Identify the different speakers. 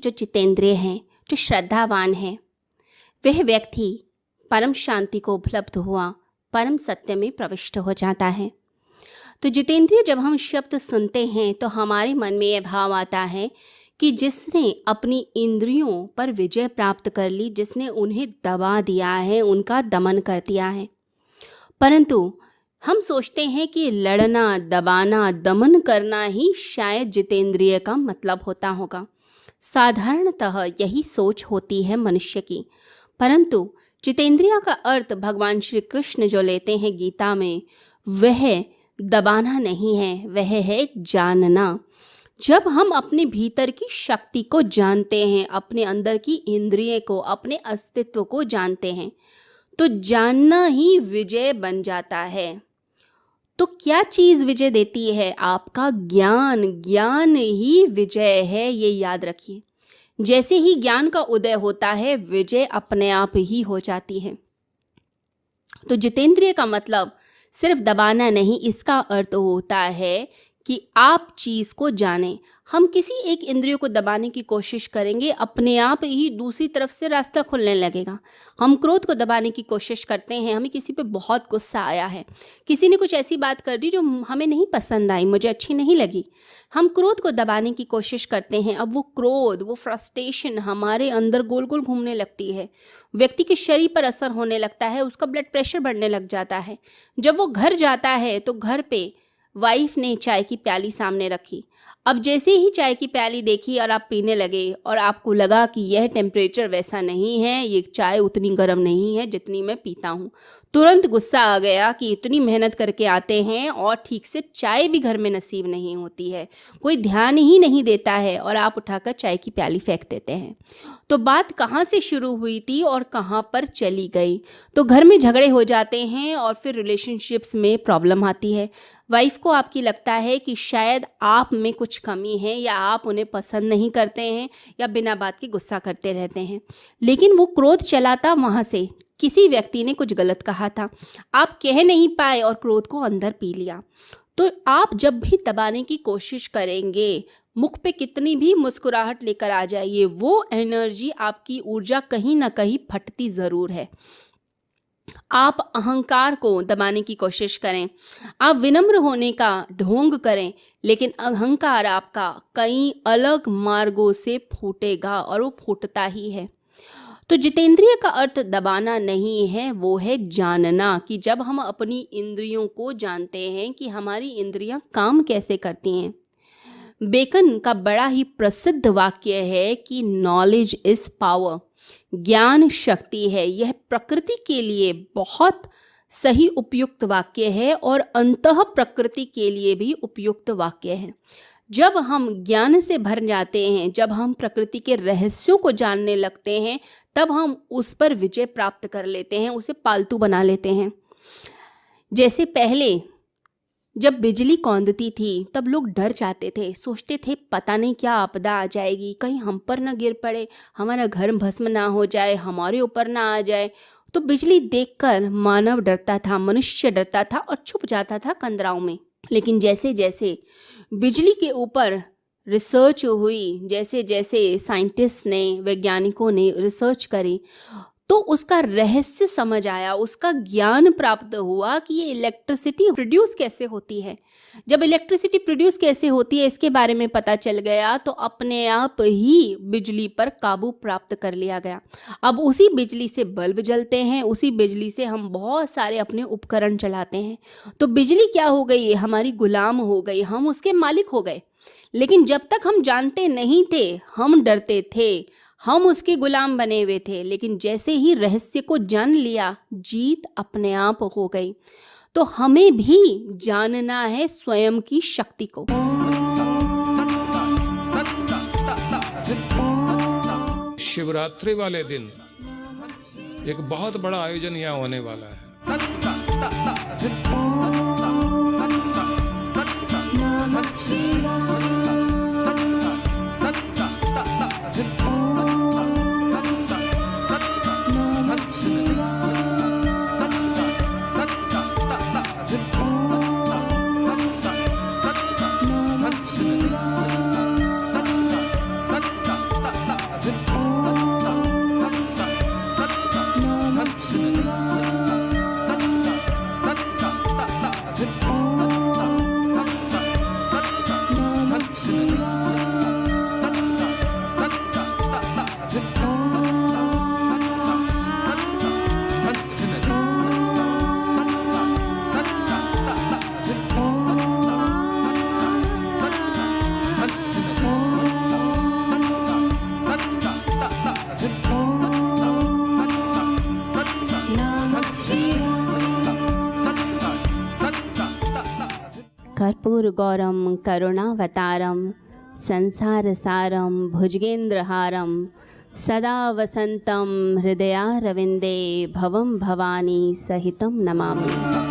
Speaker 1: जो जितेंद्रिय हैं, जो श्रद्धावान है, वह व्यक्ति परम शांति को उपलब्ध हुआ परम सत्य में प्रविष्ट हो जाता है। तो जितेंद्रिय जब हम शब्द सुनते हैं तो हमारे मन में यह भाव आता है कि जिसने अपनी इंद्रियों पर विजय प्राप्त कर ली, जिसने उन्हें दबा दिया है, उनका दमन कर दिया है। परंतु हम सोचते हैं कि लड़ना, दबाना, दमन करना ही शायद जितेंद्रिय का मतलब होता होगा। साधारणतः यही सोच होती है मनुष्य की। परंतु जितेंद्रिय का अर्थ भगवान श्री कृष्ण जो लेते हैं गीता में, वह दबाना नहीं है, वह है जानना। जब हम अपने भीतर की शक्ति को जानते हैं, अपने अंदर की इंद्रिय को, अपने अस्तित्व को जानते हैं, तो जानना ही विजय बन जाता है। तो क्या चीज़ विजय देती है? आपका ज्ञान। ज्ञान ही विजय है, ये याद रखिए। जैसे ही ज्ञान का उदय होता है, विजय अपने आप ही हो जाती है। तो जितेंद्रिय का मतलब सिर्फ दबाना नहीं, इसका अर्थ होता है कि आप चीज़ को जानें। हम किसी एक इंद्रियों को दबाने की कोशिश करेंगे, अपने आप ही दूसरी तरफ से रास्ता खुलने लगेगा। हम क्रोध को दबाने की कोशिश करते हैं, हमें किसी पे बहुत गुस्सा आया है, किसी ने कुछ ऐसी बात कर दी जो हमें नहीं पसंद आई, मुझे अच्छी नहीं लगी। हम क्रोध को दबाने की कोशिश करते हैं। अब वो क्रोध, वो फ्रस्ट्रेशन हमारे अंदर गोल गोल घूमने लगती है, व्यक्ति के शरीर पर असर होने लगता है, उसका ब्लड प्रेशर बढ़ने लग जाता है। जब वो घर जाता है तो घर पे वाइफ ने चाय की प्याली सामने रखी। अब जैसे ही चाय की प्याली देखी और आप पीने लगे और आपको लगा कि यह टेम्परेचर वैसा नहीं है, ये चाय उतनी गर्म नहीं है जितनी मैं पीता हूँ, तुरंत गुस्सा आ गया कि इतनी मेहनत करके आते हैं और ठीक से चाय भी घर में नसीब नहीं होती है, कोई ध्यान ही नहीं देता है और आप उठाकर चाय की प्याली फेंक देते हैं। तो बात कहाँ से शुरू हुई थी और कहाँ पर चली गई? तो घर में झगड़े हो जाते हैं और फिर रिलेशनशिप्स में प्रॉब्लम आती है। वाइफ को आपकी लगता है कि शायद आप में कुछ कमी है, या आप उन्हें पसंद नहीं करते हैं, या बिना बात के गुस्सा करते रहते हैं। लेकिन वो क्रोध चला था वहाँ से, किसी व्यक्ति ने कुछ गलत कहा था, आप कह नहीं पाए और क्रोध को अंदर पी लिया। तो आप जब भी दबाने की कोशिश करेंगे, मुख पे कितनी भी मुस्कुराहट लेकर आ जाइए, वो एनर्जी, आपकी ऊर्जा कहीं ना कहीं फटती ज़रूर है। आप अहंकार को दबाने की कोशिश करें, आप विनम्र होने का ढोंग करें, लेकिन अहंकार आपका कई अलग मार्गों से फूटेगा और वो फूटता ही है। तो जितेंद्रिय का अर्थ दबाना नहीं है, वो है जानना। कि जब हम अपनी इंद्रियों को जानते हैं कि हमारी इंद्रियां काम कैसे करती हैं। बेकन का बड़ा ही प्रसिद्ध वाक्य है कि नॉलेज इज़ पावर, ज्ञान शक्ति है। यह प्रकृति के लिए बहुत सही उपयुक्त वाक्य है और अंतः प्रकृति के लिए भी उपयुक्त वाक्य है। जब हम ज्ञान से भर जाते हैं, जब हम प्रकृति के रहस्यों को जानने लगते हैं, तब हम उस पर विजय प्राप्त कर लेते हैं, उसे पालतू बना लेते हैं। जैसे पहले जब बिजली कौंधती थी तब लोग डर जाते थे, सोचते थे पता नहीं क्या आपदा आ जाएगी, कहीं हम पर ना गिर पड़े, हमारा घर भस्म ना हो जाए, हमारे ऊपर ना आ जाए। तो बिजली देखकर मानव डरता था, मनुष्य डरता था और छुप जाता था कंदराओं में। लेकिन जैसे जैसे बिजली के ऊपर रिसर्च हुई, जैसे जैसे साइंटिस्ट ने, वैज्ञानिकों ने रिसर्च करी, तो उसका रहस्य समझ आया, उसका ज्ञान प्राप्त हुआ कि ये इलेक्ट्रिसिटी प्रोड्यूस कैसे होती है। जब इलेक्ट्रिसिटी प्रोड्यूस कैसे होती है इसके बारे में पता चल गया, तो अपने आप ही बिजली पर काबू प्राप्त कर लिया गया। अब उसी बिजली से बल्ब जलते हैं, उसी बिजली से हम बहुत सारे अपने उपकरण चलाते हैं। तो बिजली क्या हो गई? हमारी गुलाम हो गई, हम उसके मालिक हो गए। लेकिन जब तक हम जानते नहीं थे, हम डरते थे, हम उसके गुलाम बने हुए थे। लेकिन जैसे ही रहस्य को जान लिया, जीत अपने आप हो गई। तो हमें भी जानना है स्वयं की शक्ति को।
Speaker 2: शिवरात्रि वाले दिन एक बहुत बड़ा आयोजन यहाँ होने वाला है।
Speaker 1: कर्पूरगौरम करुणावतारम संसारसारम भुजगेन्द्रहारम सदा वसंतम हृदयारविंदे भवम भवानी सहितम नमामि।